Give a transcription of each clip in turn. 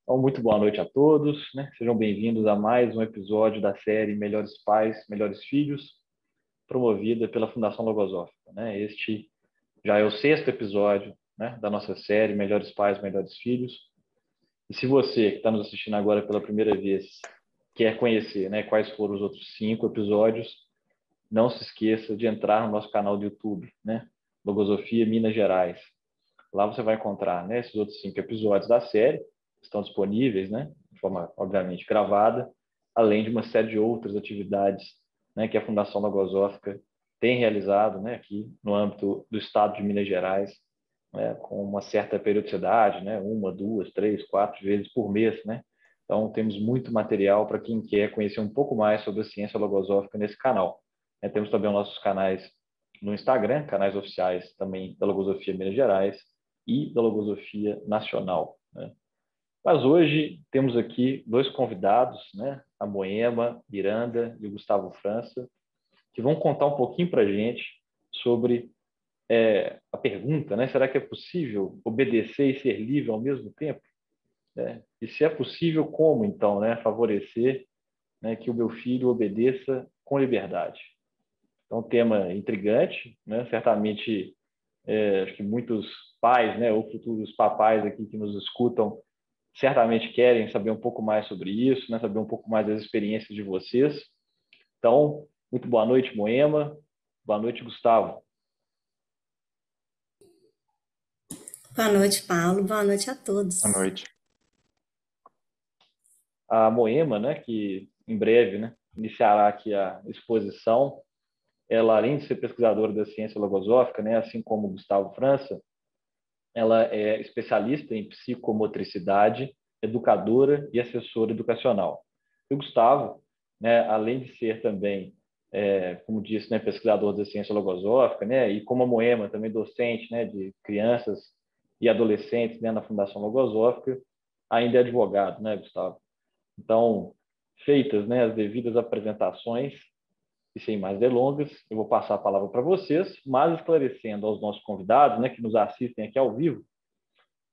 Então, muito boa noite a todos, né? Sejam bem-vindos a mais um episódio da série Melhores Pais, Melhores Filhos, promovida pela Fundação Logosófica, né? Este já é o sexto episódio, né, da nossa série Melhores Pais, Melhores Filhos. E se você que está nos assistindo agora pela primeira vez quer conhecer, né, quais foram os outros 5 episódios, não se esqueça de entrar no nosso canal do YouTube, né? Logosofia Minas Gerais. Lá você vai encontrar, né, esses outros 5 episódios da série, que estão disponíveis, né, de forma, obviamente, gravada, além de uma série de outras atividades, né, que a Fundação Logosófica tem realizado, né, aqui no âmbito do estado de Minas Gerais, né, com uma certa periodicidade, né, 1, 2, 3, 4 vezes por mês, né. Então, temos muito material para quem quer conhecer um pouco mais sobre a ciência logosófica nesse canal. Temos também os nossos canais no Instagram, canais oficiais também da Logosofia Minas Gerais, e da Logosofia Nacional, né? Mas hoje temos aqui 2 convidados, né? A Moema Miranda e o Gustavo França, que vão contar um pouquinho para a gente sobre a pergunta, né? Será que é possível obedecer e ser livre ao mesmo tempo? E se é possível, como então, né, favorecer, né, que o meu filho obedeça com liberdade? Então, um tema intrigante, né? Certamente acho que muitos pais, né, ou futuros papais aqui que nos escutam, certamente querem saber um pouco mais sobre isso, né, saber um pouco mais das experiências de vocês. Então, muito boa noite, Moema. Boa noite, Gustavo. Boa noite, Paulo. Boa noite a Boa todos. noite. A Moema, né, que em breve, né, iniciará aqui a exposição, ela, além de ser pesquisadora da ciência logosófica, né, assim como o Gustavo França, ela é especialista em psicomotricidade, educadora e assessora educacional. E o Gustavo, né, além de ser também, como disse, né, pesquisador da ciência logosófica, né, e como a Moema, também docente, né, de crianças e adolescentes, né, na Fundação Logosófica, ainda é advogado, né, Gustavo? Então, feitas, né, as devidas apresentações, e sem mais delongas, eu vou passar a palavra para vocês, mas esclarecendo aos nossos convidados, né, que nos assistem aqui ao vivo,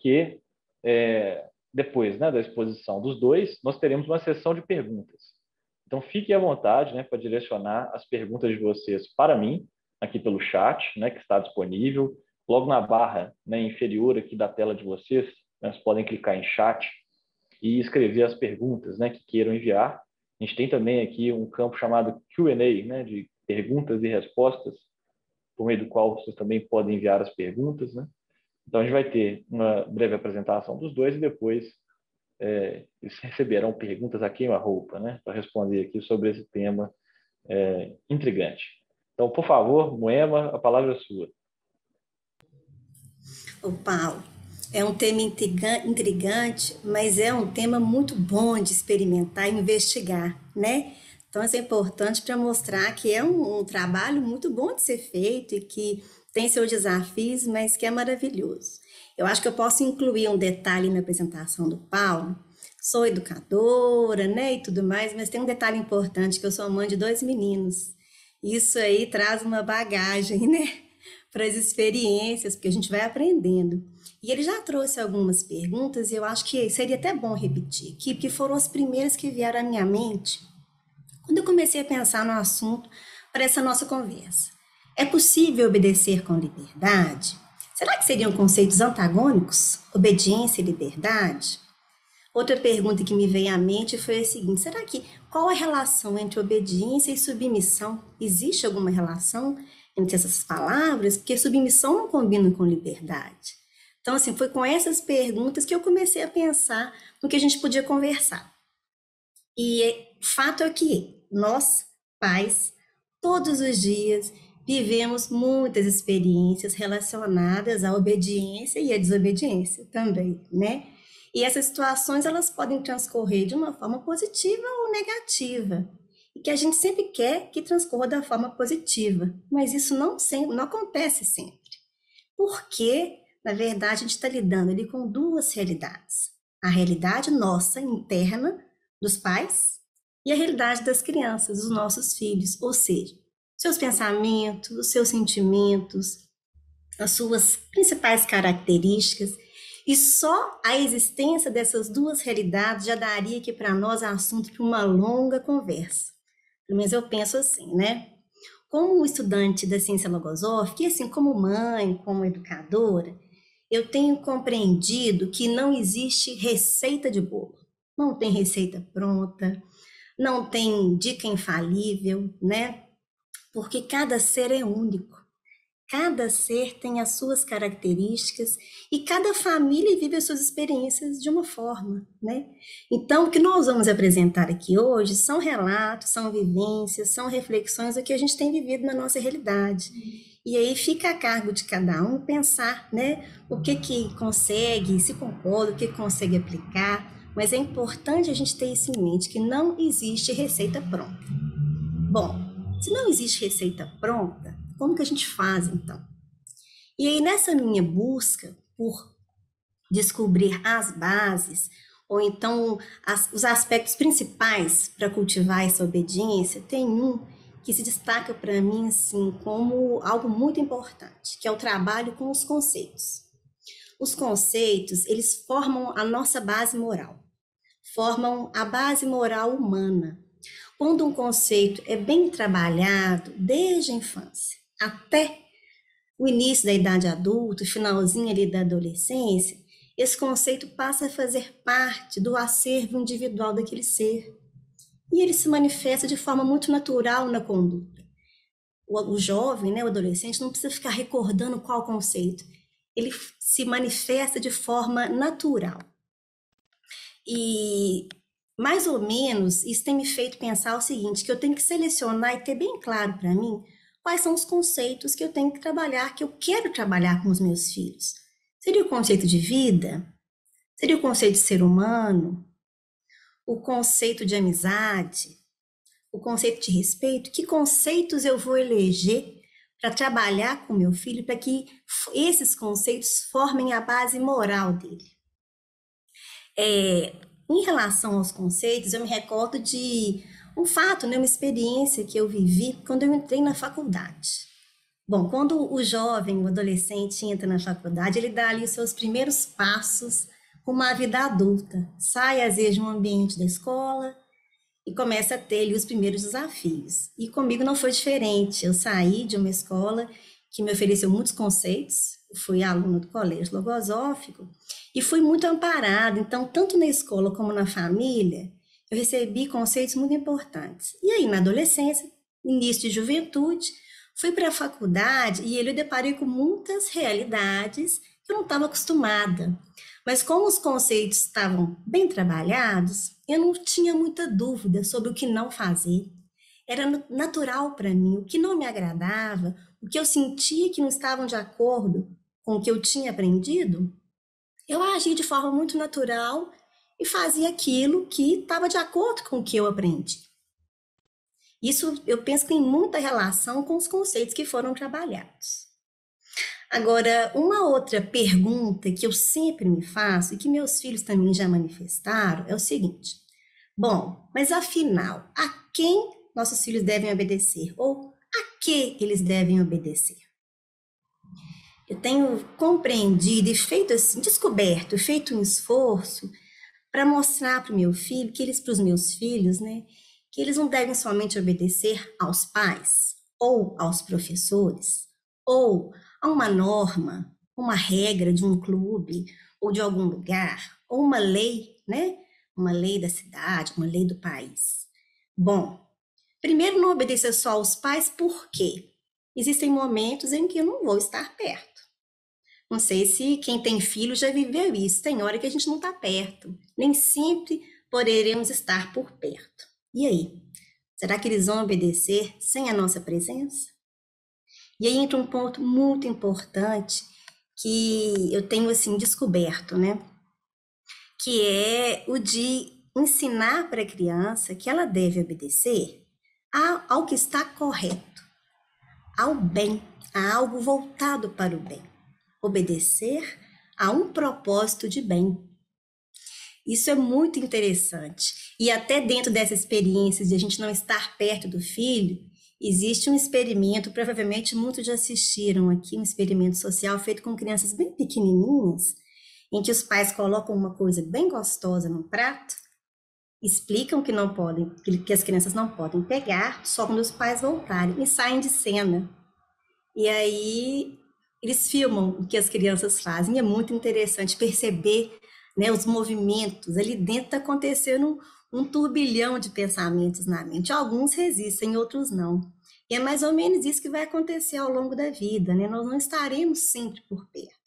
que depois, né, da exposição dos dois, nós teremos uma sessão de perguntas. Então, fiquem à vontade, né, para direcionar as perguntas de vocês para mim, aqui pelo chat, né, que está disponível. Logo na barra, né, inferior aqui da tela de vocês, né, vocês podem clicar em chat e escrever as perguntas, né, que queiram enviar. A gente tem também aqui um campo chamado Q&A, né, de perguntas e respostas, por meio do qual vocês também podem enviar as perguntas, né? Então, a gente vai ter uma breve apresentação dos dois e depois eles receberão perguntas a queima-roupa, né, para responder aqui sobre esse tema intrigante. Então, por favor, Moema, a palavra é sua. Ô, Paulo, é um tema intrigante, mas é um tema muito bom de experimentar e investigar, né? Então, isso é importante para mostrar que é um trabalho muito bom de ser feito e que tem seus desafios, mas que é maravilhoso. Eu acho que eu posso incluir um detalhe na apresentação do Paulo. Sou educadora, né, e tudo mais, mas tem um detalhe importante que eu sou mãe de 2 meninos. Isso aí traz uma bagagem, né, para as experiências, porque a gente vai aprendendo. E ele já trouxe algumas perguntas e eu acho que seria até bom repetir aqui, porque foram as primeiras que vieram à minha mente quando eu comecei a pensar no assunto para essa nossa conversa. É possível obedecer com liberdade? Será que seriam conceitos antagônicos? Obediência e liberdade? Outra pergunta que me veio à mente foi a seguinte: será que qual a relação entre obediência e submissão? Existe alguma relação entre essas palavras? Porque submissão não combina com liberdade. Então, assim, foi com essas perguntas que eu comecei a pensar no que a gente podia conversar. E o fato é que nós, pais, todos os dias vivemos muitas experiências relacionadas à obediência e à desobediência também, né? E essas situações elas podem transcorrer de uma forma positiva ou negativa. E que a gente sempre quer que transcorra da forma positiva, mas isso não sempre, não acontece sempre. Porque, na verdade, a gente está lidando ali com duas realidades. A realidade nossa, interna, dos pais, e a realidade das crianças, dos nossos filhos. Ou seja, seus pensamentos, os seus sentimentos, as suas principais características. E só a existência dessas duas realidades já daria aqui para nós assunto para uma longa conversa. Pelo menos eu penso assim, né? Como estudante da ciência logosófica, e assim como mãe, como educadora, eu tenho compreendido que não existe receita de bolo. Não tem receita pronta, não tem dica infalível, né? Porque cada ser é único. Cada ser tem as suas características e cada família vive as suas experiências de uma forma, né? Então, o que nós vamos apresentar aqui hoje são relatos, são vivências, são reflexões do que a gente tem vivido na nossa realidade. E aí fica a cargo de cada um pensar, né? O que consegue, se concorda, o que consegue aplicar. Mas é importante a gente ter isso em mente, que não existe receita pronta. Bom, se não existe receita pronta, como que a gente faz então? E aí nessa minha busca por descobrir as bases, ou então os aspectos principais para cultivar essa obediência, tem um que se destaca para mim assim como algo muito importante, que é o trabalho com os conceitos. Os conceitos, eles formam a nossa base moral, formam a base moral humana. Quando um conceito é bem trabalhado desde a infância até o início da idade adulta, o finalzinho ali da adolescência, esse conceito passa a fazer parte do acervo individual daquele ser. E ele se manifesta de forma muito natural na conduta. O jovem, né, o adolescente, não precisa ficar recordando qual conceito. Ele se manifesta de forma natural. E mais ou menos, isso tem me feito pensar o seguinte, que eu tenho que selecionar e ter bem claro para mim quais são os conceitos que eu tenho que trabalhar, que eu quero trabalhar com os meus filhos. Seria o conceito de vida? Seria o conceito de ser humano? O conceito de amizade? O conceito de respeito? Que conceitos eu vou eleger para trabalhar com meu filho, para que esses conceitos formem a base moral dele? Em relação aos conceitos, eu me recordo de um fato, né, uma experiência que eu vivi quando eu entrei na faculdade. Bom, quando o jovem, o adolescente entra na faculdade, ele dá ali os seus primeiros passos rumo à vida adulta. Sai, às vezes, de um ambiente da escola e começa a ter ali os primeiros desafios. E comigo não foi diferente. Eu saí de uma escola que me ofereceu muitos conceitos, fui aluna do colégio logosófico, e fui muito amparada. Então, tanto na escola como na família, eu recebi conceitos muito importantes. E aí, na adolescência, início de juventude, fui para a faculdade e eu deparei com muitas realidades que eu não estava acostumada. Mas como os conceitos estavam bem trabalhados, eu não tinha muita dúvida sobre o que não fazer. Era natural para mim, o que não me agradava, o que eu sentia que não estavam de acordo com o que eu tinha aprendido, eu agia de forma muito natural e fazia aquilo que estava de acordo com o que eu aprendi. Isso eu penso que tem muita relação com os conceitos que foram trabalhados. Agora, uma outra pergunta que eu sempre me faço e que meus filhos também já manifestaram é o seguinte: bom, mas afinal, a quem nossos filhos devem obedecer? Ou a que eles devem obedecer? Eu tenho compreendido e feito assim, descoberto, feito um esforço para mostrar para o meu filho, para os meus filhos, né, que eles não devem somente obedecer aos pais, ou aos professores, ou a uma norma, uma regra de um clube, ou de algum lugar, ou uma lei, né, uma lei da cidade, uma lei do país. Bom, primeiro não obedecer só aos pais, por quê? Existem momentos em que eu não vou estar perto. Não sei se quem tem filho já viveu isso. Tem hora que a gente não está perto. Nem sempre poderemos estar por perto. E aí? Será que eles vão obedecer sem a nossa presença? E aí entra um ponto muito importante que eu tenho assim descoberto, né? Que é o de ensinar para a criança que ela deve obedecer ao que está correto, ao bem, a algo voltado para o bem. Obedecer a um propósito de bem. Isso é muito interessante. E até dentro dessa experiência de a gente não estar perto do filho, existe um experimento, provavelmente muitos já assistiram aqui, um experimento social feito com crianças bem pequenininhas, em que os pais colocam uma coisa bem gostosa num prato, explicam que não podem, que as crianças não podem pegar, só quando os pais voltarem e saem de cena. E aí eles filmam o que as crianças fazem. E é muito interessante perceber, né, os movimentos. Ali dentro está acontecendo um turbilhão de pensamentos na mente. Alguns resistem, outros não. E é mais ou menos isso que vai acontecer ao longo da vida, né? Nós não estaremos sempre por perto.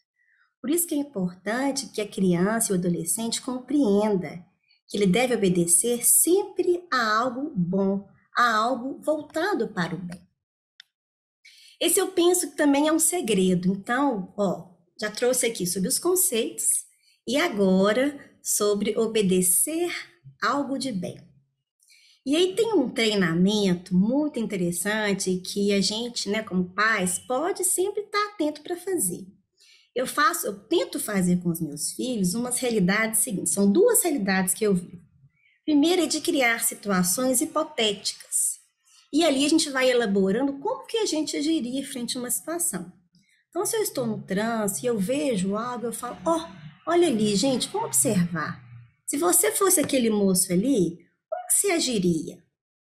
Por isso que é importante que a criança e o adolescente compreenda que ele deve obedecer sempre a algo bom, a algo voltado para o bem. Esse eu penso que também é um segredo. Então, ó, já trouxe aqui sobre os conceitos e agora sobre obedecer algo de bem. E aí tem um treinamento muito interessante que a gente, né, como pais, pode sempre estar atento para fazer. Eu tento fazer com os meus filhos umas realidades seguintes. São duas realidades que eu vi. Primeiro é de criar situações hipotéticas. E ali a gente vai elaborando como que a gente agiria frente a uma situação. Então, se eu estou no trânsito e eu vejo algo, eu falo, olha ali, gente, vamos observar. Se você fosse aquele moço ali, como que você agiria?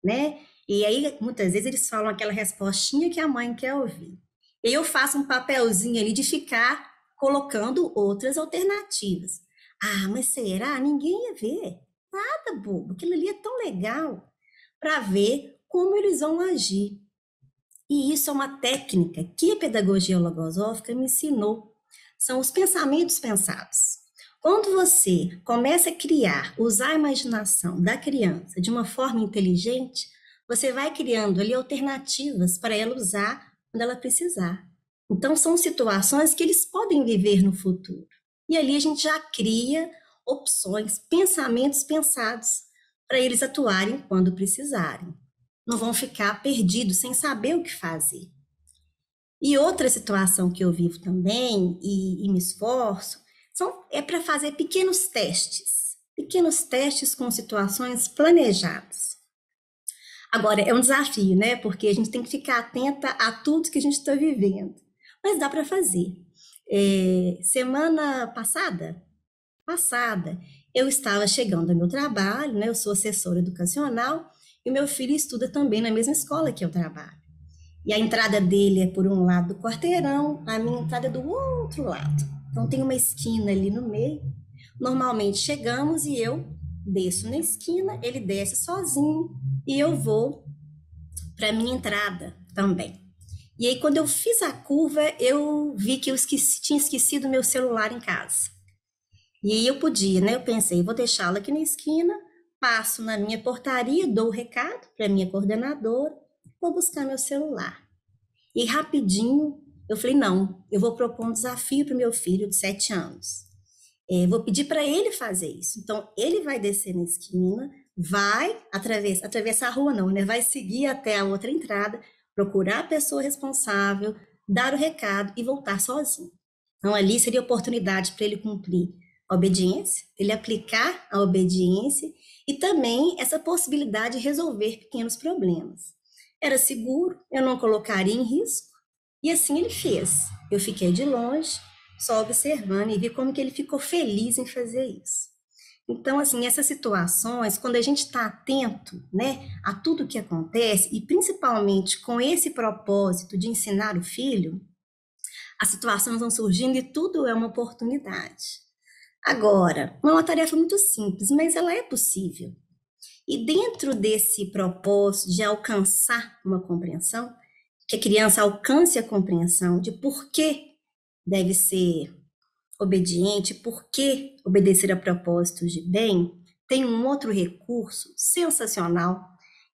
Né? E aí, muitas vezes, eles falam aquela respostinha que a mãe quer ouvir. E eu faço um papelzinho ali de ficar colocando outras alternativas. Ah, mas será? Ninguém ia ver. Nada, bobo. Aquilo ali é tão legal para ver como eles vão agir. E isso é uma técnica que a pedagogia logosófica me ensinou. São os pensamentos pensados. Quando você começa a criar, usar a imaginação da criança de uma forma inteligente, você vai criando ali alternativas para ela usar quando ela precisar. Então, são situações que eles podem viver no futuro. E ali a gente já cria opções, pensamentos pensados para eles atuarem quando precisarem. Não vão ficar perdidos sem saber o que fazer. E outra situação que eu vivo também e me esforço é para fazer pequenos testes com situações planejadas. Agora, é um desafio, né? Porque a gente tem que ficar atenta a tudo que a gente está vivendo. Mas dá para fazer. Semana passada, eu estava chegando ao meu trabalho, né? Eu sou assessora educacional e o meu filho estuda também na mesma escola que eu trabalho. E a entrada dele é por um lado do quarteirão, a minha entrada é do outro lado. Então tem uma esquina ali no meio. Normalmente chegamos e eu desço na esquina, ele desce sozinho e eu vou para a minha entrada também. E aí quando eu fiz a curva, eu vi que eu tinha esquecido meu celular em casa. E aí eu podia, né? Eu pensei, vou deixá-lo aqui na esquina, passo na minha portaria, dou o recado para a minha coordenadora, vou buscar meu celular. E rapidinho, eu falei, não, eu vou propor um desafio para o meu filho de 7 anos. Vou pedir para ele fazer isso. Então, ele vai descer na esquina, vai atravessar a rua não, né? Vai seguir até a outra entrada, procurar a pessoa responsável, dar o recado e voltar sozinho. Então, ali seria oportunidade para ele cumprir a obediência, ele aplicar a obediência e também essa possibilidade de resolver pequenos problemas. Era seguro, eu não colocaria em risco, e assim ele fez. Eu fiquei de longe, só observando e vi como que ele ficou feliz em fazer isso. Então, assim, essas situações, quando a gente está atento, né, a tudo que acontece, e principalmente com esse propósito de ensinar o filho, as situações vão surgindo e tudo é uma oportunidade. Agora, não é uma tarefa muito simples, mas ela é possível. E dentro desse propósito de alcançar uma compreensão, que a criança alcance a compreensão de por que deve ser obediente, por que obedecer a propósitos de bem, tem um outro recurso sensacional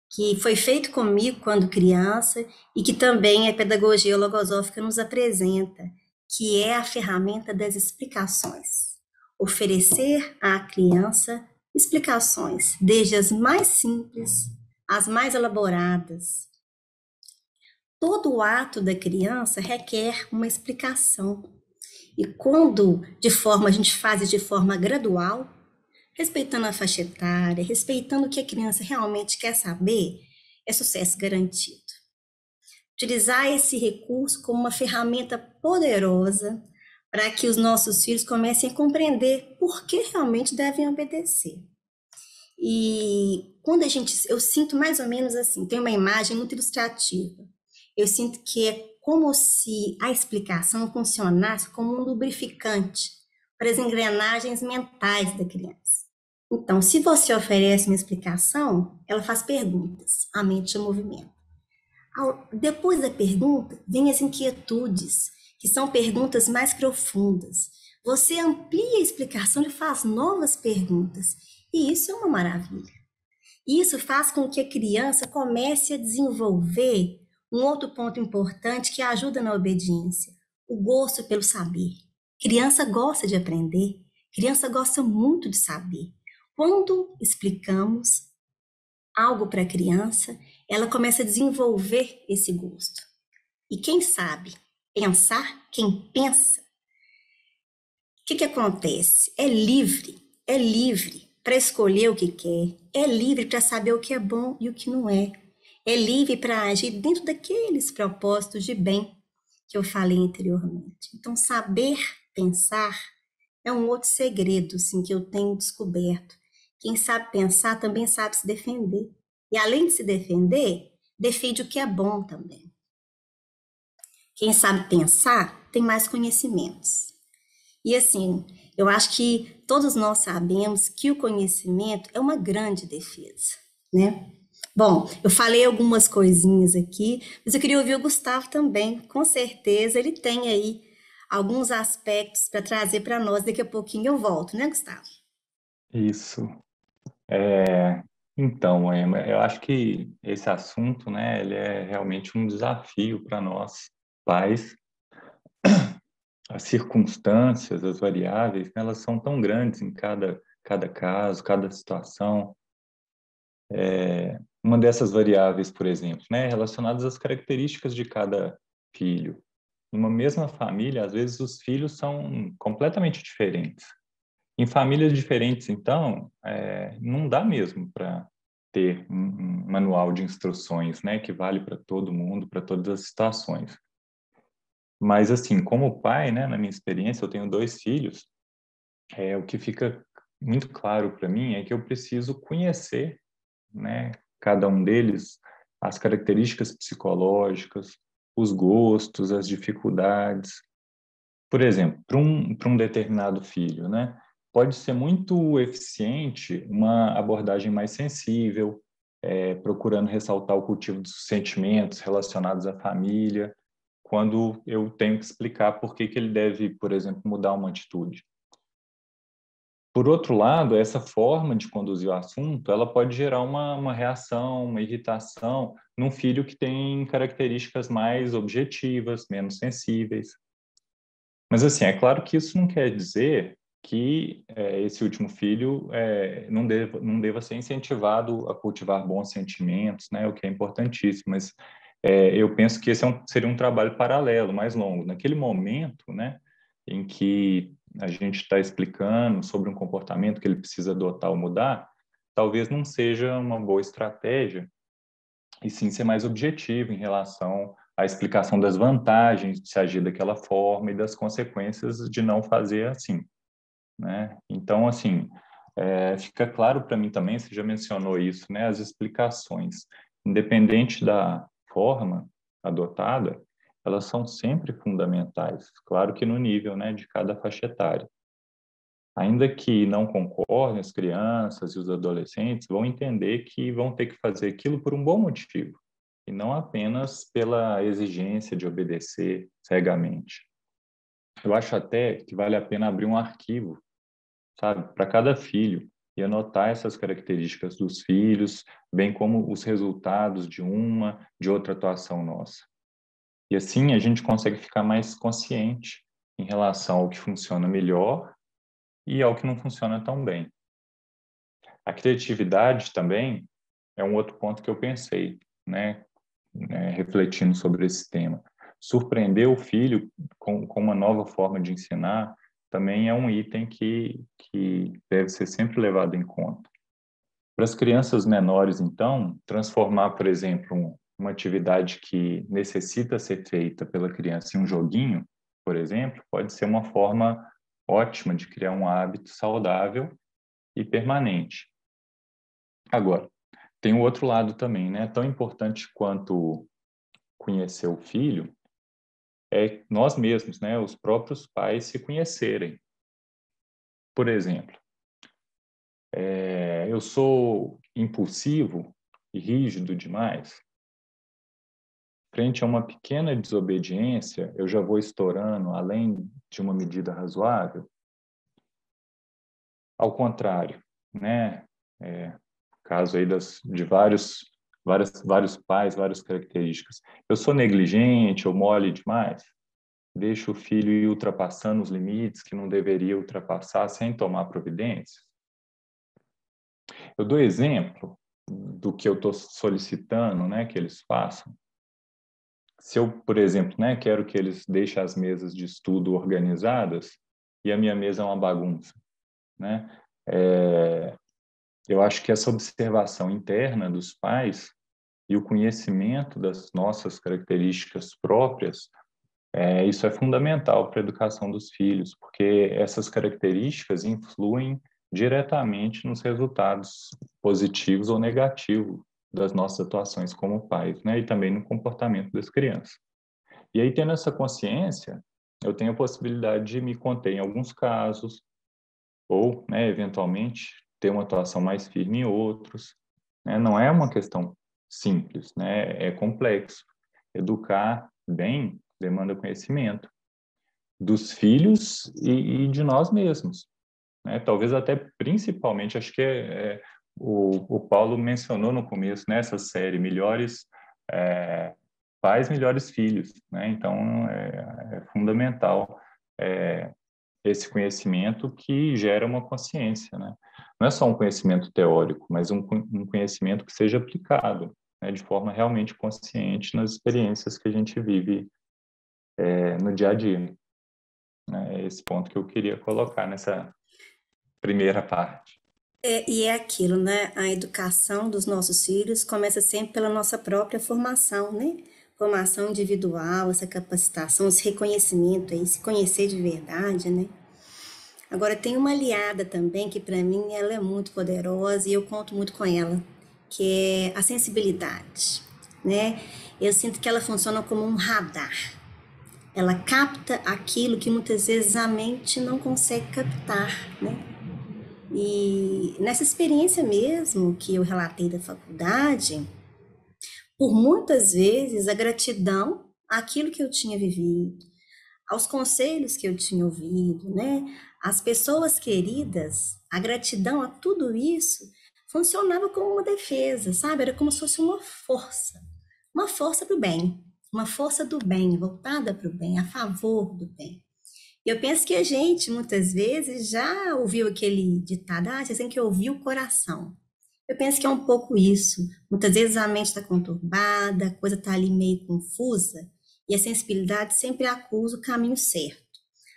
que foi feito comigo quando criança e que também a pedagogia logosófica nos apresenta, que é a ferramenta das explicações. Oferecer à criança explicações, desde as mais simples às mais elaboradas. Todo o ato da criança requer uma explicação. E quando a gente faz de forma gradual, respeitando a faixa etária, respeitando o que a criança realmente quer saber, é sucesso garantido. Utilizar esse recurso como uma ferramenta poderosa para que os nossos filhos comecem a compreender por que realmente devem obedecer. E quando eu sinto mais ou menos assim, tem uma imagem muito ilustrativa. Eu sinto que é como se a explicação funcionasse como um lubrificante para as engrenagens mentais da criança. Então, se você oferece uma explicação, ela faz perguntas, a mente é movimento. Depois da pergunta, vem as inquietudes, que são perguntas mais profundas. Você amplia a explicação e faz novas perguntas. E isso é uma maravilha. Isso faz com que a criança comece a desenvolver um outro ponto importante que ajuda na obediência: o gosto pelo saber. Criança gosta de aprender, criança gosta muito de saber. Quando explicamos algo para a criança, ela começa a desenvolver esse gosto. E quem sabe pensar, quem pensa, o que acontece? É livre para escolher o que quer, é livre para saber o que é bom e o que não é livre para agir dentro daqueles propósitos de bem que eu falei anteriormente. Então, saber pensar é um outro segredo, assim, que eu tenho descoberto. Quem sabe pensar também sabe se defender. E além de se defender, defende o que é bom também. Quem sabe pensar tem mais conhecimentos. E assim, eu acho que todos nós sabemos que o conhecimento é uma grande defesa, né? Bom, eu falei algumas coisinhas aqui, mas eu queria ouvir o Gustavo também. Com certeza ele tem aí alguns aspectos para trazer para nós. Daqui a pouquinho eu volto, né, Gustavo? Isso. É, então, Emma, eu acho que esse assunto, né, ele é realmente um desafio para nós, pais. As circunstâncias, as variáveis, né, elas são tão grandes em cada caso, cada situação. Uma dessas variáveis, por exemplo, né, relacionadas às características de cada filho. Em uma mesma família, às vezes os filhos são completamente diferentes. Em famílias diferentes, então, não dá mesmo para ter um manual de instruções, né, que vale para todo mundo, para todas as situações. Mas, assim, como pai, né, na minha experiência, eu tenho 2 filhos, o que fica muito claro para mim é que eu preciso conhecer, né, cada um deles, as características psicológicas, os gostos, as dificuldades. Por exemplo, para um determinado filho, né, pode ser muito eficiente uma abordagem mais sensível, procurando ressaltar o cultivo dos sentimentos relacionados à família, quando eu tenho que explicar por que ele deve, por exemplo, mudar uma atitude. Por outro lado, essa forma de conduzir o assunto, ela pode gerar uma reação, uma irritação num filho que tem características mais objetivas, menos sensíveis. Mas, assim, é claro que isso não quer dizer que esse último filho não deva ser incentivado a cultivar bons sentimentos, né, o que é importantíssimo, mas eu penso que esse seria um trabalho paralelo, mais longo. Naquele momento, né, em que a gente está explicando sobre um comportamento que ele precisa adotar ou mudar, talvez não seja uma boa estratégia, e sim ser mais objetivo em relação à explicação das vantagens de se agir daquela forma e das consequências de não fazer assim, né? Então, assim, fica claro para mim também, você já mencionou isso, né? As explicações, independente da forma adotada, elas são sempre fundamentais, claro que no nível, né, de cada faixa etária. Ainda que não concordem, as crianças e os adolescentes vão entender que vão ter que fazer aquilo por um bom motivo, e não apenas pela exigência de obedecer cegamente. Eu acho até que vale a pena abrir um arquivo, sabe, para cada filho e anotar essas características dos filhos, bem como os resultados de outra atuação nossa. E assim a gente consegue ficar mais consciente em relação ao que funciona melhor e ao que não funciona tão bem. A criatividade também é um outro ponto que eu pensei, né, refletindo sobre esse tema. Surpreender o filho com uma nova forma de ensinar também é um item que deve ser sempre levado em conta. Para as crianças menores, então, transformar, por exemplo, uma atividade que necessita ser feita pela criança em um joguinho por exemplo, pode ser uma forma ótima de criar um hábito saudável e permanente. Agora, tem o outro lado também, né? Tão importante quanto conhecer o filho é nós mesmos, né? Os próprios pais se conhecerem. Por exemplo, eu sou impulsivo e rígido demais. Frente a uma pequena desobediência, eu já vou estourando além de uma medida razoável. Ao contrário, né? Caso aí de vários pais, várias características. Eu sou negligente, eu mole demais, deixo o filho ir ultrapassando os limites que não deveria ultrapassar sem tomar providências. Eu dou exemplo do que eu estou solicitando, né, que eles façam. Se eu, por exemplo, né, quero que eles deixem as mesas de estudo organizadas e a minha mesa é uma bagunça, né? Eu acho que essa observação interna dos pais e o conhecimento das nossas características próprias, isso é fundamental para a educação dos filhos, porque essas características influem diretamente nos resultados positivos ou negativos das nossas atuações como pais, né? E também no comportamento das crianças. E aí, tendo essa consciência, eu tenho a possibilidade de me conter em alguns casos, ou, né, eventualmente, ter uma atuação mais firme em outros, né? Não é uma questão simples, né? É complexo. Educar bem demanda conhecimento dos filhos e de nós mesmos, né? Talvez até principalmente, acho que o Paulo mencionou no começo, nessa série, melhores pais, melhores filhos, né? Então, é fundamental esse conhecimento que gera uma consciência, né? Não é só um conhecimento teórico, mas um conhecimento que seja aplicado, né, de forma realmente consciente nas experiências que a gente vive no dia a dia. Né? É esse ponto que eu queria colocar nessa primeira parte. E é aquilo, né? A educação dos nossos filhos começa sempre pela nossa própria formação, né? Formação individual, essa capacitação, esse reconhecimento aí, se conhecer de verdade, né? Agora, tem uma aliada também que, para mim, ela é muito poderosa e eu conto muito com ela, que é a sensibilidade, né? Eu sinto que ela funciona como um radar. Ela capta aquilo que muitas vezes a mente não consegue captar, né? E nessa experiência mesmo que eu relatei da faculdade, por muitas vezes a gratidão àquilo que eu tinha vivido, aos conselhos que eu tinha ouvido, né? As pessoas queridas, a gratidão a tudo isso funcionava como uma defesa, sabe? Era como se fosse uma força para o bem, uma força do bem, voltada para o bem, a favor do bem. E eu penso que a gente, muitas vezes, já ouviu aquele ditado, você tem que ouvir o coração. Eu penso que é um pouco isso. Muitas vezes a mente está conturbada, a coisa está ali meio confusa, e a sensibilidade sempre acusa o caminho certo.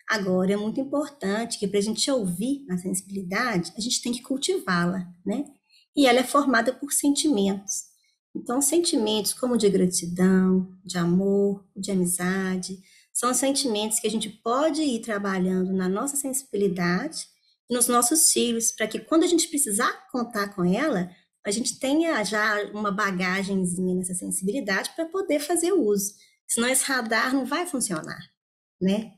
Agora, é muito importante que para a gente ouvir a sensibilidade, a gente tem que cultivá-la, né? E ela é formada por sentimentos. Então, sentimentos como de gratidão, de amor, de amizade, são sentimentos que a gente pode ir trabalhando na nossa sensibilidade e nos nossos filhos, para que quando a gente precisar contar com ela, a gente tenha já uma bagagenzinha nessa sensibilidade para poder fazer o uso. Senão esse radar não vai funcionar, né?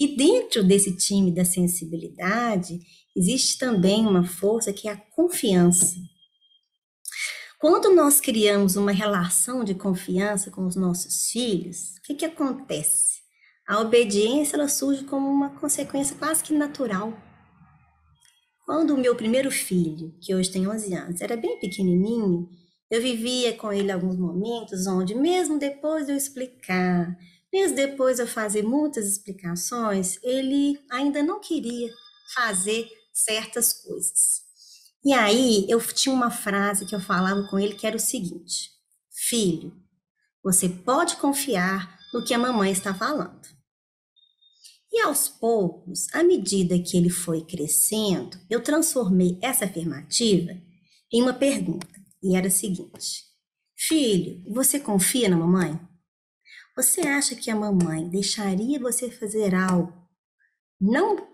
E dentro desse time da sensibilidade, existe também uma força que é a confiança. Quando nós criamos uma relação de confiança com os nossos filhos, o que acontece? A obediência ela surge como uma consequência quase que natural. Quando o meu primeiro filho, que hoje tem 11 anos, era bem pequenininho, eu vivia com ele alguns momentos onde, mesmo depois de eu explicar, mesmo depois de eu fazer muitas explicações, ele ainda não queria fazer certas coisas. E aí, eu tinha uma frase que eu falava com ele que era o seguinte: filho, você pode confiar no que a mamãe está falando. E aos poucos, à medida que ele foi crescendo, eu transformei essa afirmativa em uma pergunta. E era a seguinte: filho, você confia na mamãe? Você acha que a mamãe deixaria você fazer algo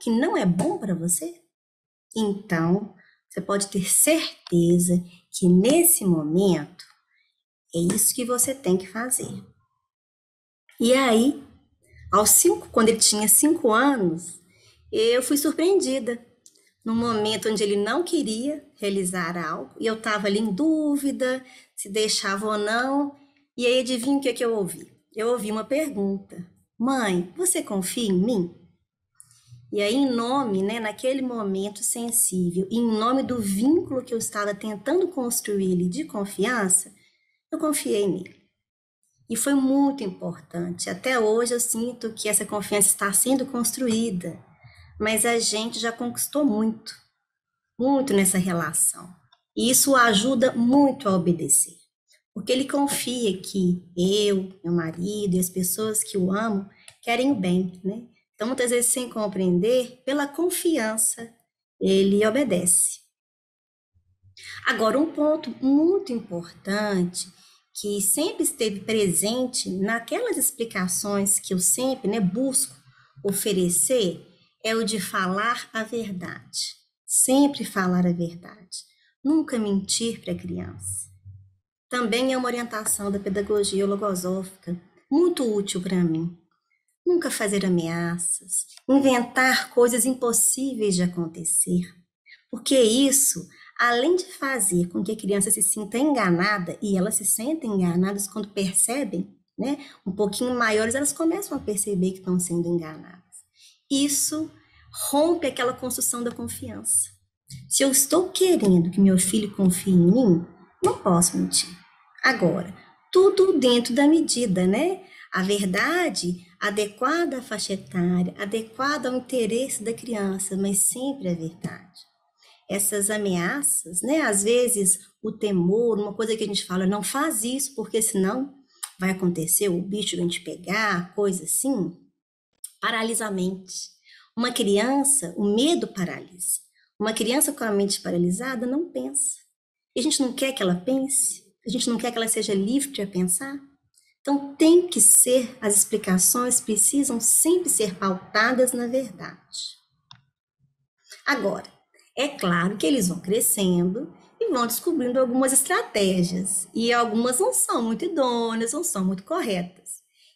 que não é bom para você? Então, você pode ter certeza que nesse momento é isso que você tem que fazer. E aí, quando ele tinha 5 anos, eu fui surpreendida num momento onde ele não queria realizar algo e eu estava ali em dúvida se deixava ou não. E aí, adivinha o que eu ouvi? Eu ouvi uma pergunta: Mãe, você confia em mim? E aí, em nome, né, naquele momento sensível, em nome do vínculo que eu estava tentando construir ali de confiança, eu confiei nele. E foi muito importante. Até hoje eu sinto que essa confiança está sendo construída, mas a gente já conquistou muito, muito nessa relação. E isso o ajuda muito a obedecer, porque ele confia que eu, meu marido e as pessoas que o amam querem o bem, né? Então, muitas vezes, sem compreender, pela confiança, ele obedece. Agora, um ponto muito importante que sempre esteve presente naquelas explicações que eu sempre, né, busco oferecer é o de falar a verdade. Sempre falar a verdade. Nunca mentir para a criança. Também é uma orientação da pedagogia logosófica muito útil para mim. Nunca fazer ameaças, inventar coisas impossíveis de acontecer, porque isso, além de fazer com que a criança se sinta enganada, e elas se sentem enganadas quando percebem, né, um pouquinho maiores, elas começam a perceber que estão sendo enganadas. Isso rompe aquela construção da confiança. Se eu estou querendo que meu filho confie em mim, não posso mentir. Agora, tudo dentro da medida, né? A verdade adequada à faixa etária, adequada ao interesse da criança, mas sempre a verdade. Essas ameaças, né? Às vezes o temor, uma coisa que a gente fala, não faz isso, porque senão vai acontecer, o bicho vai te pegar, coisa assim, paralisa a mente. Uma criança, o medo paralisa. Uma criança com a mente paralisada não pensa. E a gente não quer que ela pense, a gente não quer que ela seja livre para pensar. Então tem que ser, as explicações precisam sempre ser pautadas na verdade. Agora, é claro que eles vão crescendo e vão descobrindo algumas estratégias, e algumas não são muito idôneas, não são muito corretas.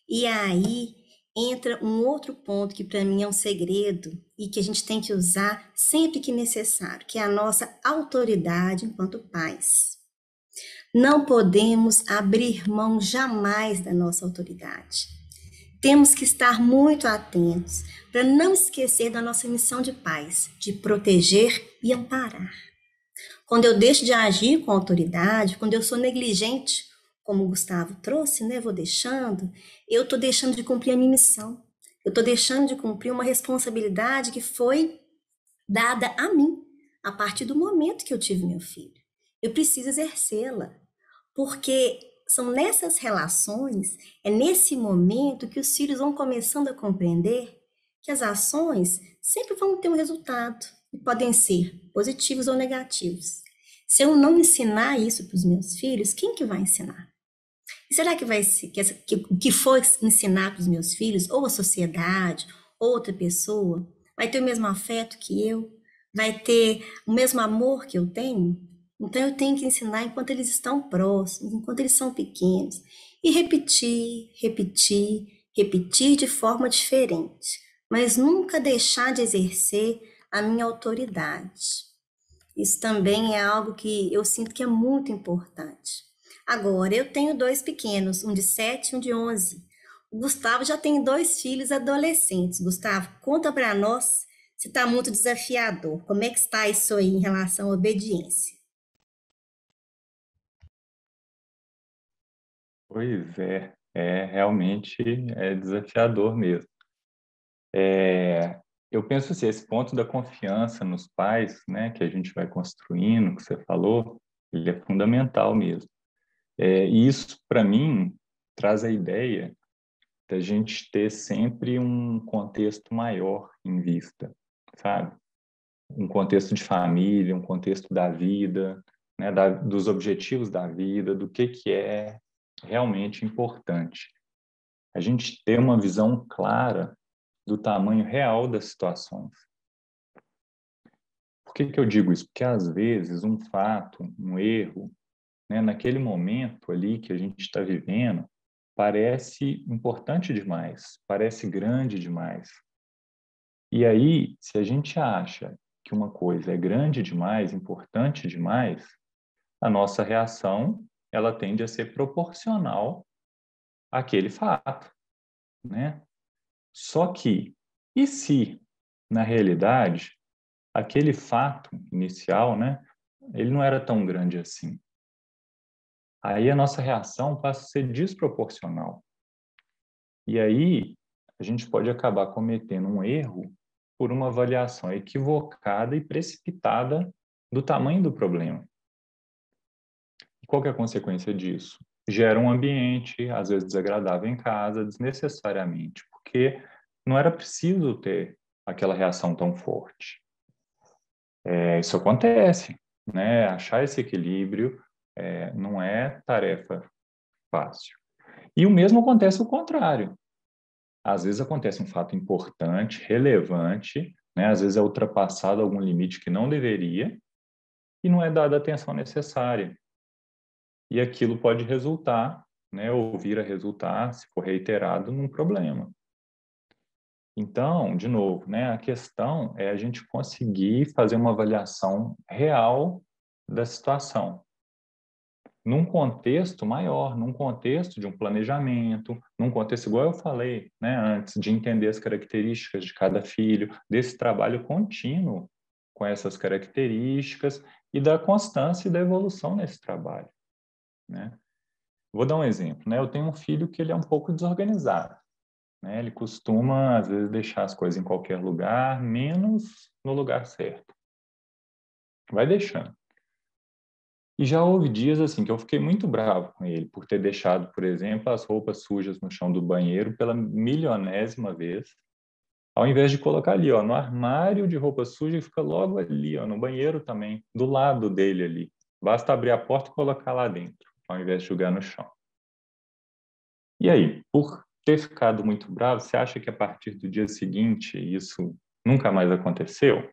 E aí entra um outro ponto que para mim é um segredo e que a gente tem que usar sempre que necessário, que é a nossa autoridade enquanto pais. Não podemos abrir mão jamais da nossa autoridade. Temos que estar muito atentos para não esquecer da nossa missão de pais, de proteger e amparar. Quando eu deixo de agir com autoridade, quando eu sou negligente, como o Gustavo trouxe, né, vou deixando, eu estou deixando de cumprir a minha missão. Eu estou deixando de cumprir uma responsabilidade que foi dada a mim, a partir do momento que eu tive meu filho. Eu preciso exercê-la, porque são nessas relações, é nesse momento que os filhos vão começando a compreender que as ações sempre vão ter um resultado e podem ser positivos ou negativos. Se eu não ensinar isso para os meus filhos, quem que vai ensinar? E será que o que for ensinar para os meus filhos, ou a sociedade, ou outra pessoa, vai ter o mesmo afeto que eu? Vai ter o mesmo amor que eu tenho? Então eu tenho que ensinar enquanto eles estão próximos, enquanto eles são pequenos. E repetir, repetir, repetir de forma diferente. Mas nunca deixar de exercer a minha autoridade. Isso também é algo que eu sinto que é muito importante. Agora, eu tenho 2 pequenos, um de 7 e um de 11. O Gustavo já tem 2 filhos adolescentes. Gustavo, conta para nós se está muito desafiador. Como é que está isso aí em relação à obediência? Pois realmente é desafiador mesmo. Eu penso assim, esse ponto da confiança nos pais, né, que a gente vai construindo, que você falou, ele é fundamental mesmo. E isso, para mim, traz a ideia da gente ter sempre um contexto maior em vista, sabe? Um contexto de família, um contexto da vida, né, dos objetivos da vida, do que é realmente importante. a gente ter uma visão clara do tamanho real das situações. Por que que eu digo isso? Porque, às vezes, um fato, um erro, né, naquele momento ali que a gente está vivendo, parece importante demais, parece grande demais. E aí, se a gente acha que uma coisa é grande demais, importante demais, a nossa reação, ela tende a ser proporcional àquele fato, né? Só que, e se, na realidade, aquele fato inicial, né, ele não era tão grande assim? Aí a nossa reação passa a ser desproporcional. E aí a gente pode acabar cometendo um erro por uma avaliação equivocada e precipitada do tamanho do problema. E qual que é a consequência disso? Gera um ambiente, às vezes desagradável em casa, desnecessariamente, porque não era preciso ter aquela reação tão forte. Isso acontece, né? Achar esse equilíbrio não é tarefa fácil. E o mesmo acontece o contrário. Às vezes acontece um fato importante, relevante, né? Às vezes é ultrapassado algum limite que não deveria e não é dada a atenção necessária. E aquilo pode resultar, né, ou vir a resultar, se for reiterado, num problema. Então, de novo, né, a questão é a gente conseguir fazer uma avaliação real da situação, num contexto maior, num contexto de um planejamento, num contexto, igual eu falei, né, antes, de entender as características de cada filho, desse trabalho contínuo com essas características e da constância e da evolução nesse trabalho, né? Vou dar um exemplo, né? Eu tenho um filho que ele é um pouco desorganizado, né? Ele costuma, às vezes, deixar as coisas em qualquer lugar, menos no lugar certo. Vai deixando. E já houve dias assim que eu fiquei muito bravo com ele por ter deixado, por exemplo, as roupas sujas no chão do banheiro pela milionésima vez, ao invés de colocar ali, ó, no armário de roupa suja, fica logo ali, ó, no banheiro também, do lado dele ali. Basta abrir a porta e colocar lá dentro, ao invés de jogar no chão. E aí, por ter ficado muito bravo, você acha que a partir do dia seguinte isso nunca mais aconteceu?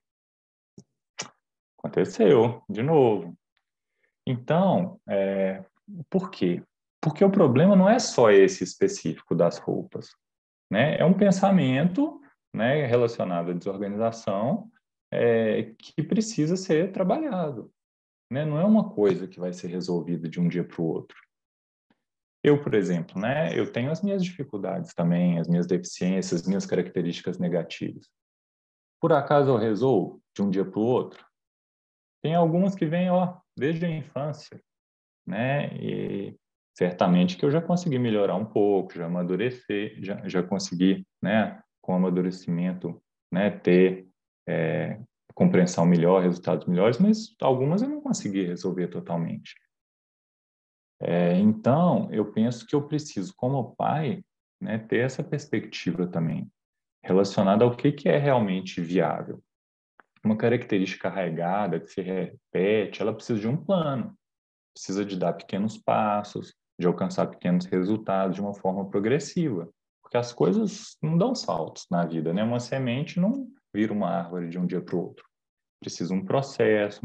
Aconteceu, de novo. Então, por quê? Porque o problema não é só esse específico das roupas, né? É um pensamento, né, relacionado à desorganização, que precisa ser trabalhado, né? Não é uma coisa que vai ser resolvida de um dia para o outro. Eu, por exemplo, né, eu tenho as minhas dificuldades também, as minhas deficiências, as minhas características negativas. Por acaso eu resolvo de um dia para o outro? Tem algumas que vêm, ó, desde a infância, né? E certamente que eu já consegui melhorar um pouco, já amadurecer, já consegui, né, com amadurecimento, né, ter compreensão melhor, resultados melhores, mas algumas eu não consegui resolver totalmente. Então, eu penso que eu preciso, como pai, né, ter essa perspectiva também, relacionada ao que é realmente viável. Uma característica carregada que se repete, ela precisa de um plano, precisa de dar pequenos passos, de alcançar pequenos resultados de uma forma progressiva, porque as coisas não dão saltos na vida, né? Uma semente não vira uma árvore de um dia para o outro. Precisa um processo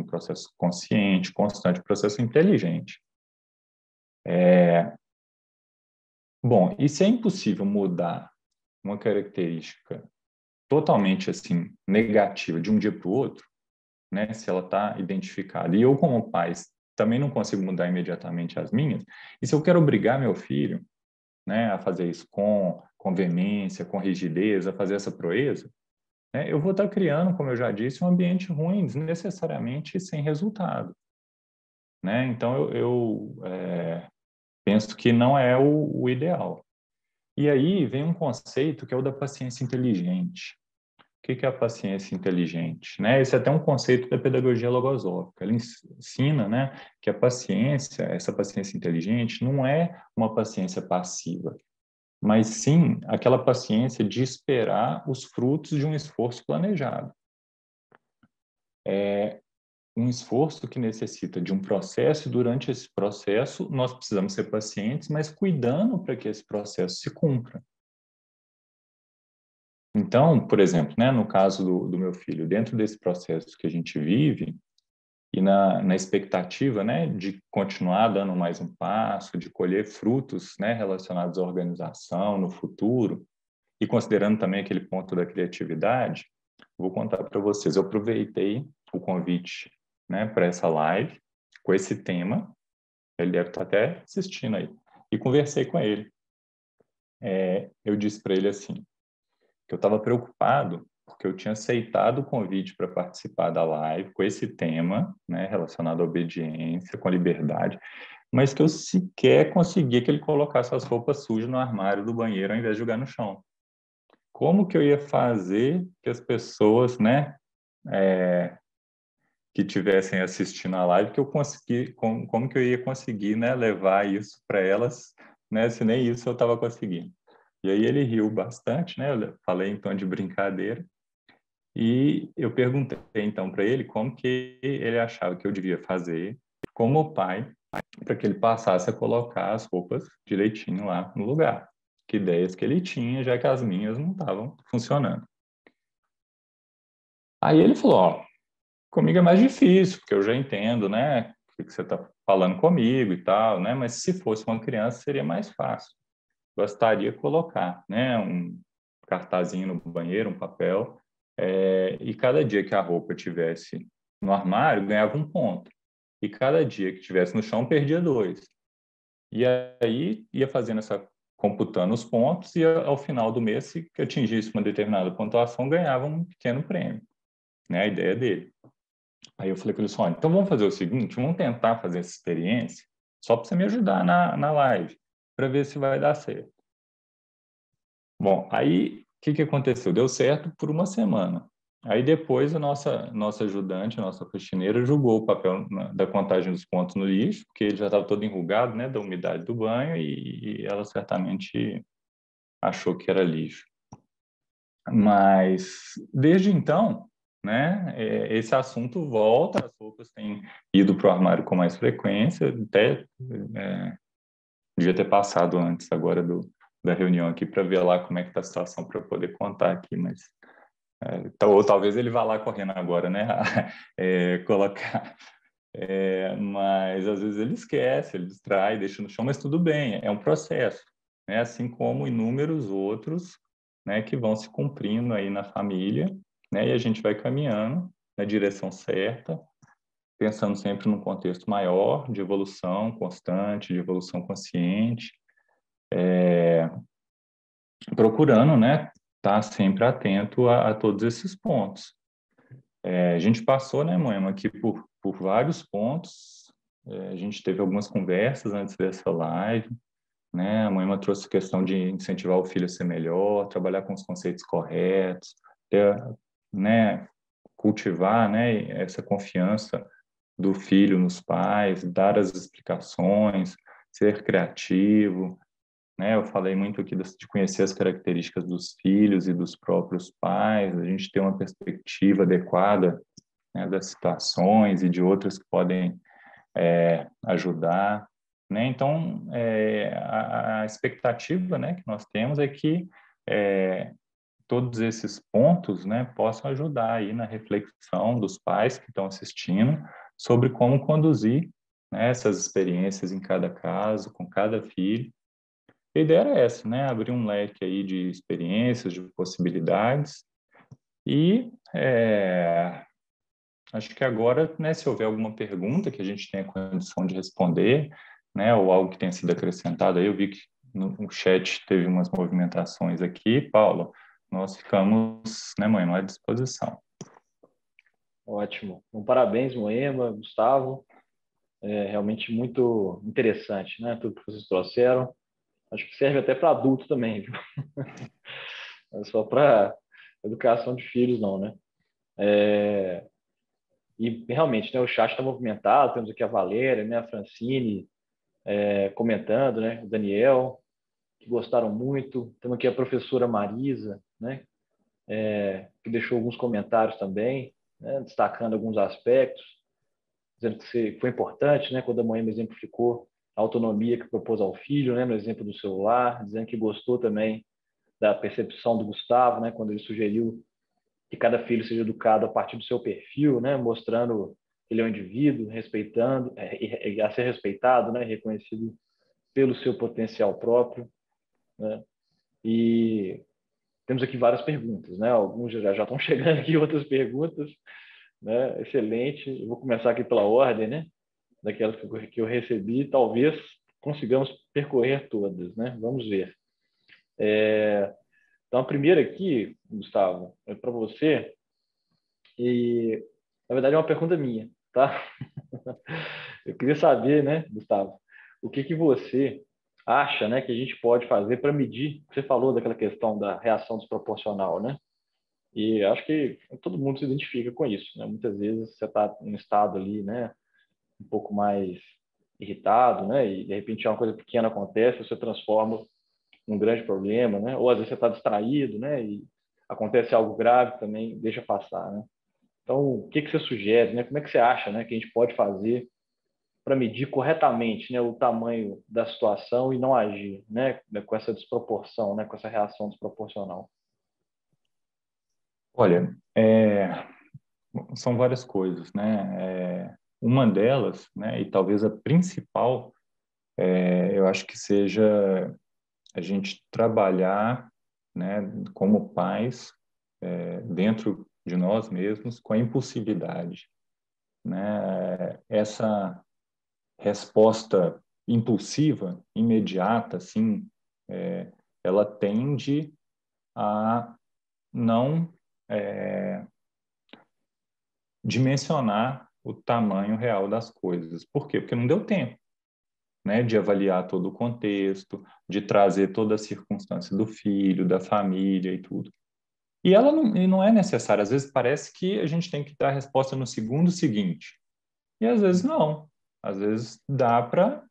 consciente, constante, um processo inteligente. Bom, e se é impossível mudar uma característica totalmente assim negativa de um dia para o outro, né? Se ela está identificada e eu como pai também não consigo mudar imediatamente as minhas, e se eu quero obrigar meu filho, né, a fazer isso com veemência, com rigidez, a fazer essa proeza, né, eu vou estar criando, como eu já disse, um ambiente ruim, desnecessariamente sem resultado, né? Então eu penso que não é o ideal. E aí vem um conceito que é o da paciência inteligente. O que é a paciência inteligente? Né? Esse é até um conceito da pedagogia logosófica. Ela ensina, né, que a paciência, essa paciência inteligente, não é uma paciência passiva, mas sim aquela paciência de esperar os frutos de um esforço planejado. um esforço que necessita de um processo, e durante esse processo nós precisamos ser pacientes, mas cuidando para que esse processo se cumpra. Então, por exemplo, né, no caso do meu filho, dentro desse processo que a gente vive, e na expectativa, né, de continuar dando mais um passo, de colher frutos, né, relacionados à organização no futuro, e considerando também aquele ponto da criatividade, vou contar para vocês. Eu aproveitei o convite, né, para essa live com esse tema. Ele deve estar até assistindo aí. E conversei com ele. Eu disse para ele assim, que eu estava preocupado porque eu tinha aceitado o convite para participar da live com esse tema, né, relacionado à obediência, com a liberdade, mas que eu sequer conseguia que ele colocasse as roupas sujas no armário do banheiro ao invés de jogar no chão. Como que eu ia fazer que as pessoas, né, que tivessem assistindo a live, que eu consegui, como que eu ia conseguir, né, levar isso para elas, né, se nem isso eu estava conseguindo. E aí ele riu bastante, né, eu falei em tom de brincadeira, e eu perguntei então para ele como que ele achava que eu devia fazer como pai para que ele passasse a colocar as roupas direitinho lá no lugar. Que ideias que ele tinha, já que as minhas não estavam funcionando. Aí ele falou, ó, comigo é mais difícil, porque eu já entendo, né, o que você está falando comigo e tal, né, mas se fosse uma criança seria mais fácil. Gostaria de colocar, né, um cartazinho no banheiro, um papel, e cada dia que a roupa tivesse no armário, ganhava um ponto. E cada dia que tivesse no chão, perdia 2. E aí ia fazendo essa, computando os pontos, e ao final do mês, se atingisse uma determinada pontuação, ganhava um pequeno prêmio, né, a ideia dele. Aí eu falei com ele assim, olha, então vamos fazer o seguinte, vamos tentar fazer essa experiência, só para você me ajudar na live, para ver se vai dar certo. Bom, aí o que aconteceu? Deu certo por uma semana. Aí depois a nossa ajudante, a nossa faxineira, jogou o papel da contagem dos pontos no lixo, porque ele já estava todo enrugado, né, da umidade do banho, e ela certamente achou que era lixo. Mas desde então, né, esse assunto volta, as roupas têm ido para o armário com mais frequência, até devia ter passado antes agora da reunião aqui para ver lá como é que está a situação para poder contar aqui, mas ou talvez ele vá lá correndo agora, né, colocar, mas às vezes ele esquece, ele distrai, deixa no chão, mas tudo bem, é um processo, né, assim como inúmeros outros, né, que vão se cumprindo aí na família, né, e a gente vai caminhando na direção certa, pensando sempre num contexto maior de evolução constante, de evolução consciente, procurando, né, estar sempre atento a todos esses pontos. A gente passou, né, Moema, aqui por vários pontos, a gente teve algumas conversas antes dessa live, né, a Moema trouxe a questão de incentivar o filho a ser melhor, trabalhar com os conceitos corretos, ter, né, cultivar, né, essa confiança do filho nos pais, dar as explicações, ser criativo, né? Eu falei muito aqui de conhecer as características dos filhos e dos próprios pais, a gente ter uma perspectiva adequada, né, das situações e de outras que podem ajudar, né? Então, a expectativa, né, que nós temos é que todos esses pontos, né, possam ajudar aí na reflexão dos pais que estão assistindo sobre como conduzir, né, essas experiências em cada caso, com cada filho. A ideia era essa, né, abrir um leque aí de experiências, de possibilidades e acho que agora, né, se houver alguma pergunta que a gente tenha condição de responder, né, ou algo que tenha sido acrescentado aí, eu vi que no chat teve umas movimentações aqui, Paulo, nós ficamos, né, mãe, à disposição. Ótimo. Bom, parabéns, Moema, Gustavo. Realmente muito interessante, né? Tudo que vocês trouxeram. Acho que serve até para adulto também, viu? Não é só para educação de filhos, não, né? E realmente, né, o chat está movimentado. Temos aqui a Valéria, né, a Francine comentando, né? O Daniel, que gostaram muito. Temos aqui a professora Marisa, né? Que deixou alguns comentários também, né, destacando alguns aspectos. dizendo que foi importante, né, quando a Moema exemplificou a autonomia que propôs ao filho, né, no exemplo do celular, dizendo que gostou também da percepção do Gustavo, né, quando ele sugeriu que cada filho seja educado a partir do seu perfil, né, mostrando que ele é um indivíduo, respeitando, a ser respeitado, né, reconhecido pelo seu potencial próprio, né? E temos aqui várias perguntas, né? Alguns já estão chegando aqui, outras perguntas, né? Excelente. Eu vou começar aqui pela ordem, né? Daquelas que eu recebi, talvez consigamos percorrer todas, né? Vamos ver. Então, a primeira aqui, Gustavo, é para você, e na verdade é uma pergunta minha, tá? Eu queria saber, né, Gustavo, o que você acha, né, que a gente pode fazer para medir? Você falou daquela questão da reação desproporcional, né? E acho que todo mundo se identifica com isso, né? Muitas vezes você está em um estado ali, né, um pouco mais irritado, né? E de repente uma coisa pequena acontece, você transforma num grande problema, né? Ou às vezes você está distraído, né? E acontece algo grave também, deixa passar, né? Então, o que você sugere, né? Como é que você acha, né, que a gente pode fazer para medir corretamente, né, o tamanho da situação e não agir, né, com essa desproporção, né, com essa reação desproporcional? Olha, são várias coisas, né? Uma delas, né, e talvez a principal, eu acho que seja a gente trabalhar, né, como pais, dentro de nós mesmos, com a impulsividade, né? Essa resposta impulsiva, imediata, assim, ela tende a não dimensionar o tamanho real das coisas. Por quê? Porque não deu tempo, né, de avaliar todo o contexto, de trazer toda a circunstância do filho, da família e tudo. E não é necessário. Às vezes parece que a gente tem que dar a resposta no segundo seguinte. E às vezes não. Às vezes dá para...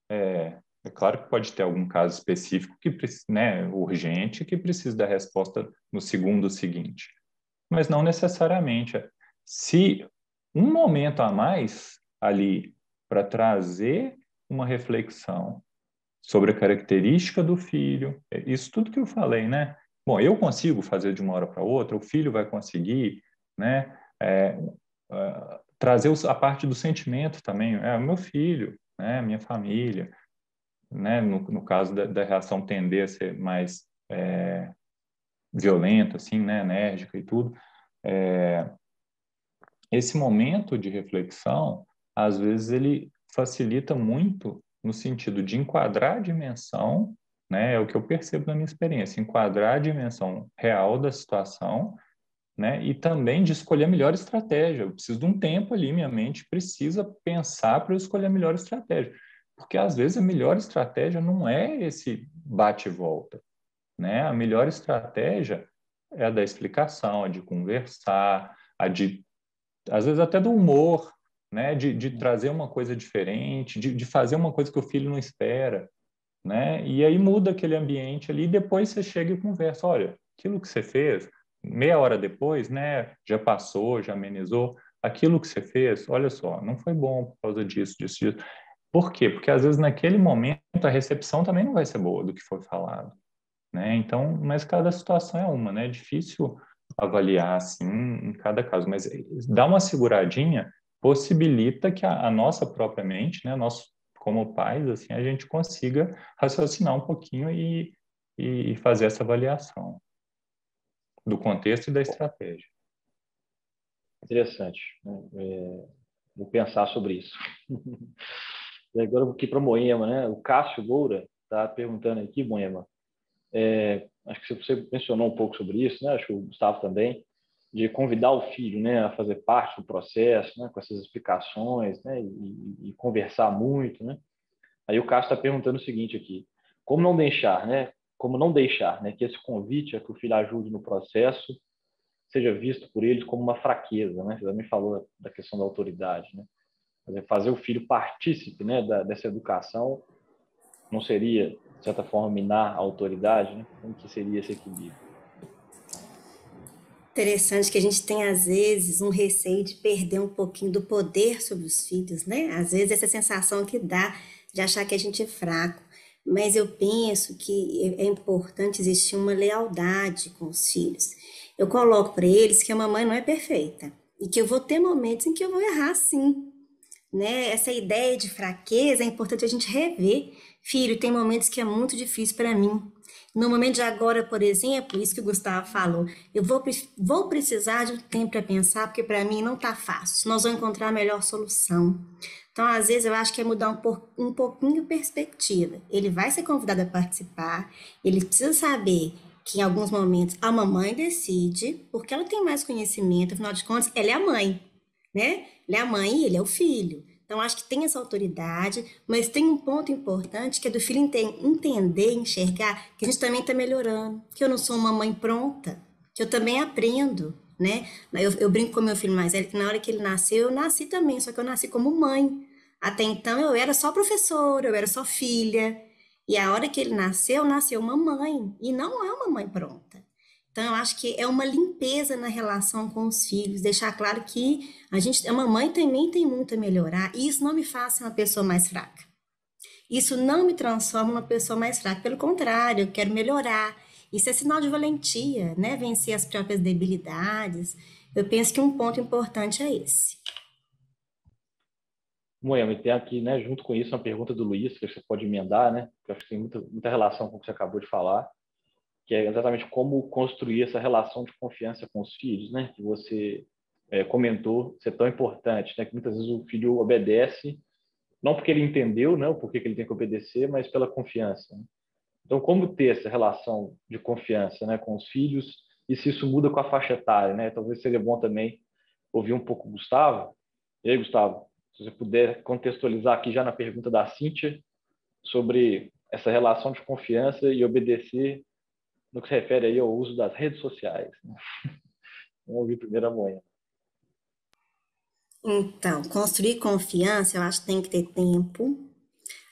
É claro que pode ter algum caso específico que, né, urgente, que precisa da resposta no segundo seguinte. Mas não necessariamente. Se um momento a mais ali para trazer uma reflexão sobre a característica do filho, isso tudo que eu falei, né? Bom, eu consigo fazer de uma hora para outra, o filho vai conseguir, né? Trazer a parte do sentimento também, o meu filho, né? Minha família, né? No caso da reação tender a ser mais violenta, assim, né? Enérgica e tudo. Esse momento de reflexão, às vezes, ele facilita muito no sentido de enquadrar a dimensão, né? É o que eu percebo na minha experiência, enquadrar a dimensão real da situação, né? E também de escolher a melhor estratégia. Eu preciso de um tempo ali, minha mente precisa pensar para eu escolher a melhor estratégia. Porque, às vezes, a melhor estratégia não é esse bate e volta, né? A melhor estratégia é a da explicação, a de conversar, a de às vezes até do humor, né? De trazer uma coisa diferente, de fazer uma coisa que o filho não espera, né? E aí muda aquele ambiente ali e depois você chega e conversa, olha, aquilo que você fez, meia hora depois, né? Já passou, já amenizou, aquilo que você fez, olha só, não foi bom por causa disso, disso, disso. Por quê? Porque às vezes naquele momento a recepção também não vai ser boa do que foi falado, né? Então, mas cada situação é uma, né? É difícil avaliar assim em cada caso, mas dar uma seguradinha possibilita que a nossa própria mente, né, nós como pais, assim, a gente consiga raciocinar um pouquinho e fazer essa avaliação do contexto e da estratégia. Interessante, né? Vou pensar sobre isso. E agora aqui para Moema, né? O Cássio Loura está perguntando aqui, Moema. Acho que você mencionou um pouco sobre isso, né? Acho que o Gustavo também, de convidar o filho, né, a fazer parte do processo, né, com essas explicações, né, e conversar muito, né? Aí o Cássio está perguntando o seguinte aqui: como não deixar, né? Como não deixar, né, que esse convite a que o filho ajude no processo seja visto por eles como uma fraqueza, né? Você também falou da questão da autoridade, né? Fazer o filho partícipe, né, dessa educação não seria, de certa forma, minar a autoridade, né? Como que seria esse equilíbrio? Interessante que a gente tem, às vezes, um receio de perder um pouquinho do poder sobre os filhos, né? Às vezes, essa sensação que dá de achar que a gente é fraco. Mas eu penso que é importante existir uma lealdade com os filhos. Eu coloco para eles que a mamãe não é perfeita e que eu vou ter momentos em que eu vou errar, sim, né? Essa ideia de fraqueza é importante a gente rever. Filho, tem momentos que é muito difícil para mim. No momento de agora, por exemplo, isso que o Gustavo falou, eu vou precisar de um tempo para pensar, porque para mim não está fácil. Nós vamos encontrar a melhor solução. Então, às vezes, eu acho que é mudar um pouquinho a perspectiva. Ele vai ser convidado a participar, ele precisa saber que em alguns momentos a mamãe decide, porque ela tem mais conhecimento, afinal de contas, ela é a mãe, né? Ele é a mãe e ele é o filho. Então, acho que tem essa autoridade, mas tem um ponto importante que é do filho entender, enxergar que a gente também está melhorando, que eu não sou uma mãe pronta, que eu também aprendo, né? Eu brinco com meu filho mais velho que na hora que ele nasceu, eu nasci também, só que eu nasci como mãe. Até então eu era só professora, eu era só filha. E a hora que ele nasceu, nasceu uma mãe, e não é uma mãe pronta. Então, eu acho que é uma limpeza na relação com os filhos, deixar claro que a mamãe também tem muito a melhorar, e isso não me faz ser uma pessoa mais fraca. Isso não me transforma numa pessoa mais fraca, pelo contrário, eu quero melhorar. Isso é sinal de valentia, né? Vencer as próprias debilidades. Eu penso que um ponto importante é esse. Moema, e tem aqui, né, junto com isso, uma pergunta do Luiz, que você pode emendar, né? Que eu acho que tem muita relação com o que você acabou de falar, que é exatamente como construir essa relação de confiança com os filhos, né? Que você comentou ser tão importante, né? Que muitas vezes o filho obedece, não porque ele entendeu, né, o porquê que ele tem que obedecer, mas pela confiança, né? Então, como ter essa relação de confiança, né, com os filhos e se isso muda com a faixa etária, né? Talvez seria bom também ouvir um pouco o Gustavo. E aí, Gustavo, se você puder contextualizar aqui já na pergunta da Cíntia sobre essa relação de confiança e obedecer no que se refere aí ao uso das redes sociais, né? Vamos ouvir primeiro a Moema. Então, construir confiança, eu acho que tem que ter tempo,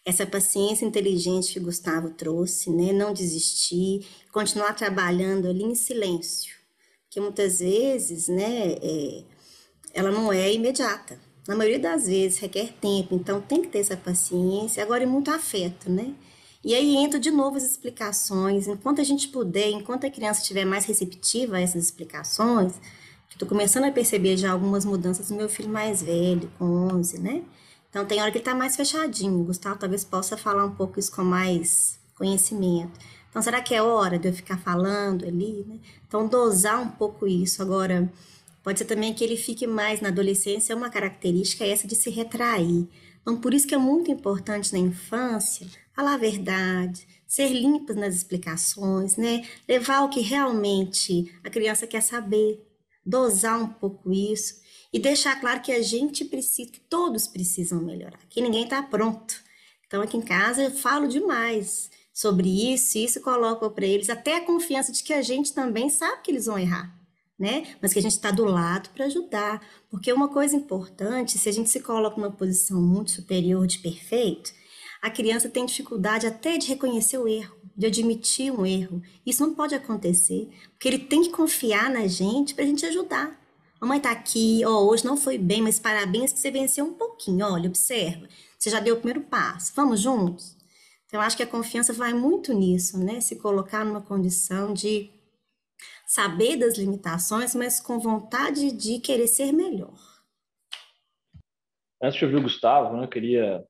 essa paciência inteligente que o Gustavo trouxe, né? Não desistir, continuar trabalhando ali em silêncio, porque muitas vezes, né, ela não é imediata. Na maioria das vezes requer tempo, então tem que ter essa paciência, agora e muito afeto, né? E aí entra de novo as explicações, enquanto a gente puder, enquanto a criança estiver mais receptiva a essas explicações, estou começando a perceber já algumas mudanças no meu filho mais velho, com 11, né? Então tem hora que ele está mais fechadinho. O Gustavo talvez possa falar um pouco isso com mais conhecimento. Então será que é hora de eu ficar falando ali, né? Então dosar um pouco isso. Agora, pode ser também que ele fique mais na adolescência, uma característica é essa de se retrair. Então por isso que é muito importante na infância falar a verdade, ser limpos nas explicações, né? Levar o que realmente a criança quer saber, dosar um pouco isso e deixar claro que a gente precisa, que todos precisam melhorar, que ninguém está pronto. Então, aqui em casa eu falo demais sobre isso, e isso coloca para eles até a confiança de que a gente também sabe que eles vão errar, né? Mas que a gente está do lado para ajudar. Porque uma coisa importante, se a gente se coloca numa posição muito superior de perfeito, a criança tem dificuldade até de reconhecer o erro, de admitir um erro. Isso não pode acontecer, porque ele tem que confiar na gente para a gente ajudar. Mamãe tá aqui, ó, hoje não foi bem, mas parabéns que você venceu um pouquinho. Olha, observa, você já deu o primeiro passo. Vamos juntos? Então, eu acho que a confiança vai muito nisso, né? Se colocar numa condição de saber das limitações, mas com vontade de querer ser melhor. Antes de ouvir o Gustavo, né, eu queria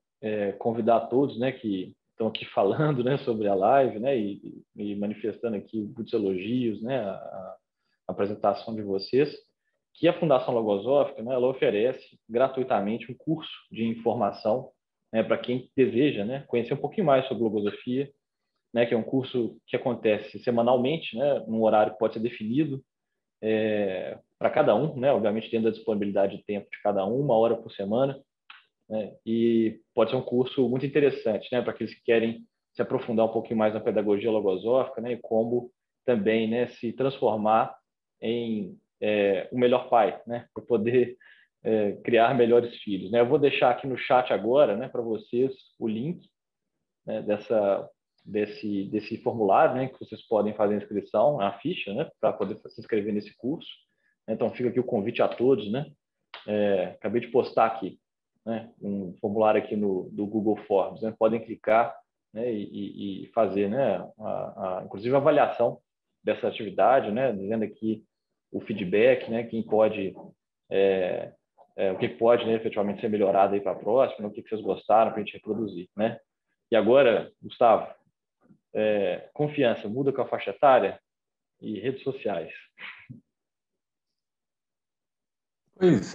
convidar todos, né, que estão aqui falando, né, sobre a live, né, e manifestando aqui muitos elogios, né, a apresentação de vocês, que a Fundação Logosófica, né, ela oferece gratuitamente um curso de informação, né, para quem deseja, né, conhecer um pouquinho mais sobre logosofia, né, que é um curso que acontece semanalmente, né, num horário que pode ser definido para cada um, né, obviamente tendo a disponibilidade de tempo de cada um, 1 hora por semana, né, e pode ser um curso muito interessante, né, para aqueles que querem se aprofundar um pouquinho mais na pedagogia logosófica, né, e como também, né, se transformar em o melhor pai, né, para poder criar melhores filhos, né. Eu vou deixar aqui no chat agora, né, para vocês o link, né, desse formulário, né, que vocês podem fazer a inscrição, a ficha, né, para poder se inscrever nesse curso. Então, fica aqui o convite a todos, né? Acabei de postar aqui, né, um formulário aqui do Google Forms, né? Podem clicar, né, e fazer, né, inclusive a avaliação dessa atividade, né, dizendo aqui o feedback, né, quem pode, o que pode, né, efetivamente ser melhorado aí para a próxima, né, o que vocês gostaram para a gente reproduzir, né? E agora, Gustavo, confiança muda com a faixa etária e redes sociais. Pois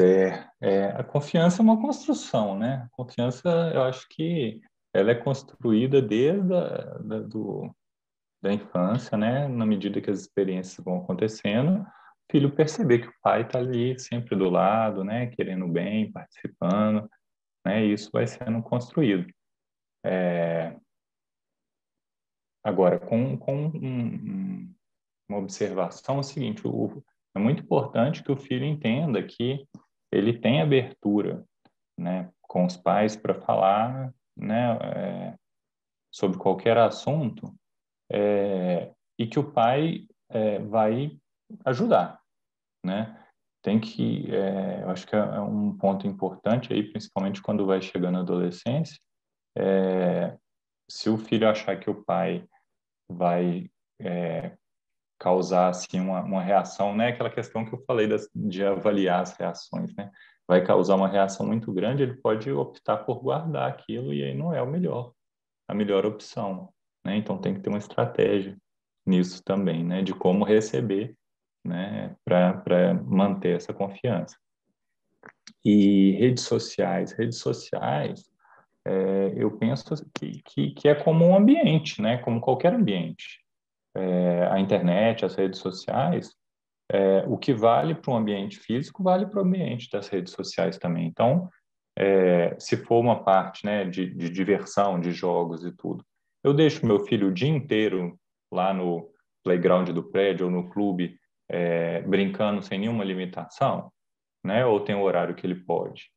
a confiança é uma construção, né? A confiança, eu acho que ela é construída desde da infância, né? Na medida que as experiências vão acontecendo, o filho perceber que o pai está ali sempre do lado, né? Querendo bem, participando, né? E isso vai sendo construído. Agora, uma observação é o seguinte, é muito importante que o filho entenda que ele tem abertura, né, com os pais para falar, né, sobre qualquer assunto, e que o pai vai ajudar, né? Eu acho que é um ponto importante aí, principalmente quando vai chegando a adolescência, se o filho achar que o pai vai causar assim uma reação, né? Aquela questão que eu falei de avaliar as reações, né? Vai causar uma reação muito grande, ele pode optar por guardar aquilo e aí não é a melhor opção, né? Então tem que ter uma estratégia nisso também, né? De como receber, né? Para manter essa confiança. E redes sociais, eu penso que é como um ambiente, né? Como qualquer ambiente. A internet, as redes sociais, o que vale para o ambiente físico vale para o ambiente das redes sociais também. Então, se for uma parte, né, de diversão, de jogos e tudo, eu deixo meu filho o dia inteiro lá no playground do prédio ou no clube brincando sem nenhuma limitação, né? Ou tem o horário que ele pode.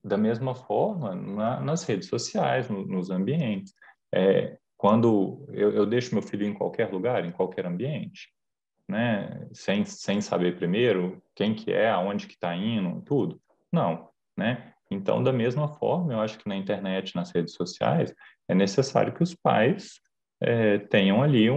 Da mesma forma, nas redes sociais, nos ambientes. Quando eu deixo meu filho em qualquer lugar, em qualquer ambiente, né, sem saber primeiro quem que é, aonde que está indo, tudo. Não, né? Então, da mesma forma, eu acho que na internet, nas redes sociais, é necessário que os pais tenham ali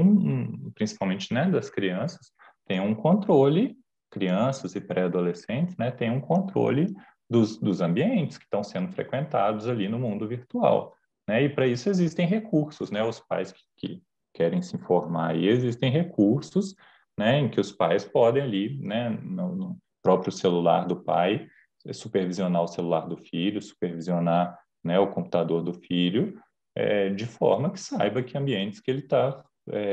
principalmente, né, das crianças, tenham um controle, crianças e pré-adolescentes, né, tenham um controle dos ambientes que estão sendo frequentados ali no mundo virtual, né? E para isso existem recursos, né? Os pais que querem se informar, e existem recursos, né, em que os pais podem ali, né, no próprio celular do pai, supervisionar o celular do filho, supervisionar, né, o computador do filho, de forma que saiba que ambientes que ele está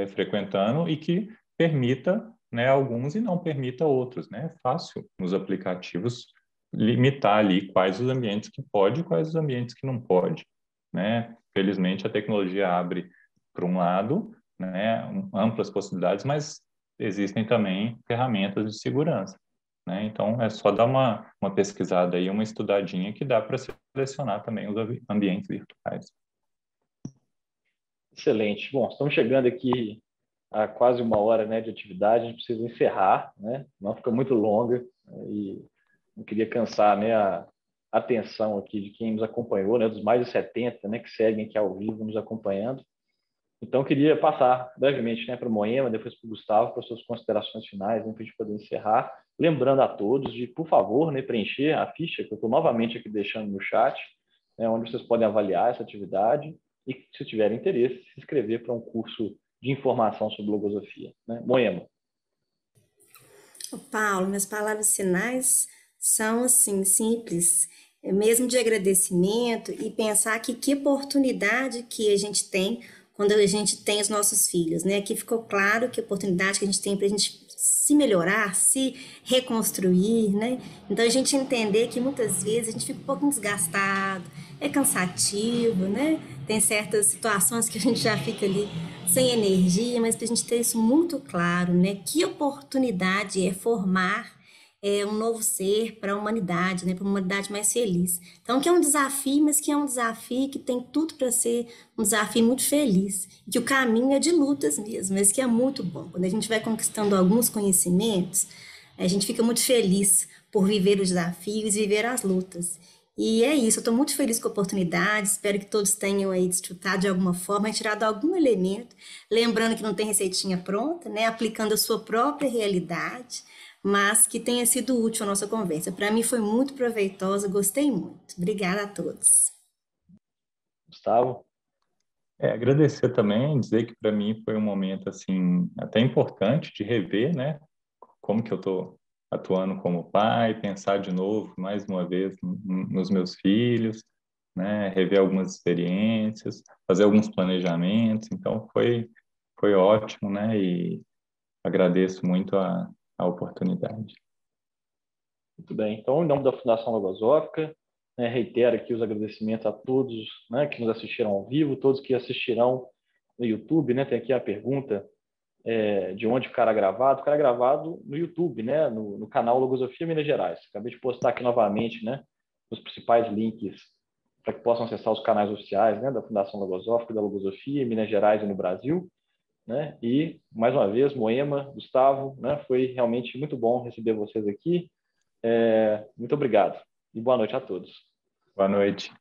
frequentando e que permita, né, alguns e não permita outros, né? É fácil nos aplicativos limitar ali quais os ambientes que pode e quais os ambientes que não pode, né? Felizmente a tecnologia abre para um lado, né, amplas possibilidades, mas existem também ferramentas de segurança, né? Então é só dar uma pesquisada aí, uma estudadinha que dá para selecionar também os ambientes virtuais. Excelente. Bom, estamos chegando aqui a quase 1 hora, né, de atividade, a gente precisa encerrar, né? Não fica muito longa, e não queria cansar, né, a atenção aqui de quem nos acompanhou, né, dos mais de 70, né, que seguem aqui ao vivo nos acompanhando. Então, queria passar brevemente, né, para o Moema, depois para o Gustavo, para as suas considerações finais, né, para a gente poder encerrar. Lembrando a todos de, por favor, né, preencher a ficha que eu estou novamente aqui deixando no chat, né, onde vocês podem avaliar essa atividade e, se tiverem interesse, se inscrever para um curso de informação sobre logosofia, né? Moema. Paulo, minhas palavras finais são assim simples, mesmo de agradecimento e pensar que oportunidade que a gente tem quando a gente tem os nossos filhos, né? Aqui ficou claro que oportunidade que a gente tem para a gente se melhorar, se reconstruir, né? Então a gente entender que muitas vezes a gente fica um pouco desgastado, é cansativo, né? Tem certas situações que a gente já fica ali sem energia, mas para a gente ter isso muito claro, né? Que oportunidade é formar um novo ser para a humanidade, né, para uma humanidade mais feliz. Então, que é um desafio, mas que é um desafio que tem tudo para ser um desafio muito feliz. E que o caminho é de lutas mesmo, mas que é muito bom. Quando a gente vai conquistando alguns conhecimentos, a gente fica muito feliz por viver os desafios e viver as lutas. E é isso, eu estou muito feliz com a oportunidade, espero que todos tenham aí desfrutado de alguma forma, tirado algum elemento, lembrando que não tem receitinha pronta, né? Aplicando a sua própria realidade, mas que tenha sido útil a nossa conversa. Para mim foi muito proveitosa, gostei muito. Obrigada a todos. Gustavo? Agradecer também, dizer que para mim foi um momento assim até importante de rever, né, como que eu estou atuando como pai, pensar de novo, mais uma vez, nos meus filhos, né, rever algumas experiências, fazer alguns planejamentos. Então foi ótimo, né, e agradeço muito a oportunidade. Muito bem. Então, em nome da Fundação Logosófica, né, reitero aqui os agradecimentos a todos, né, que nos assistiram ao vivo, todos que assistirão no YouTube, né? Tem aqui a pergunta de onde ficará gravado. Ficará gravado no YouTube, né, no canal Logosofia Minas Gerais. Acabei de postar aqui novamente, né, os principais links para que possam acessar os canais oficiais, né, da Fundação Logosófica, da Logosofia, em Minas Gerais e no Brasil. Né? E, mais uma vez, Moema, Gustavo, né, foi realmente muito bom receber vocês aqui. Muito obrigado e boa noite a todos. Boa noite.